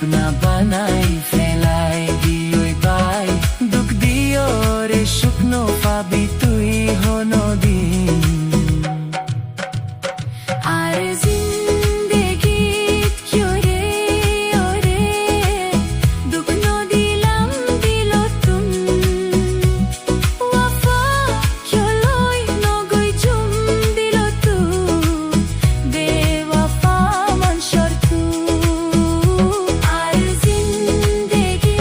শুকনা বানাই ফেলাই দিওই বাই দুঃখ দিও রে শুকনো পাবি তুই হনদিন আর জিন্দেগি কিয় রে ওরে দুঃখ দিলাম দিল তুম ওয়াফা কিয় লই নগৈ জুম দিল তু বেওয়াফা মনসর তু আর জিন্দেগি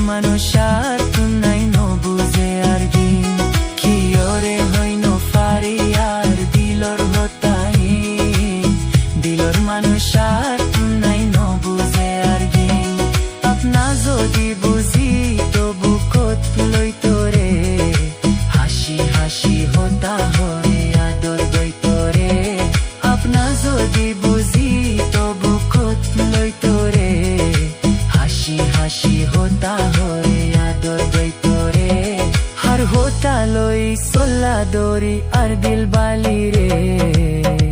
মানুষার তুনাই নবুঝে আর দিন কিয়রে হইন ফারি আর দিলর হতাই দিলর মানুষার তুনাই নবুঝে আর দিন আপনা যদি বুঝি তবু কত লই তোরে হাসি হাসি হতা হয়ে আদর দই তোরে আপনা যদি বুঝি তবু কত লই তোরে হাসি হাসি হতা होता लोई सोला दोरी और दिल बाली रे।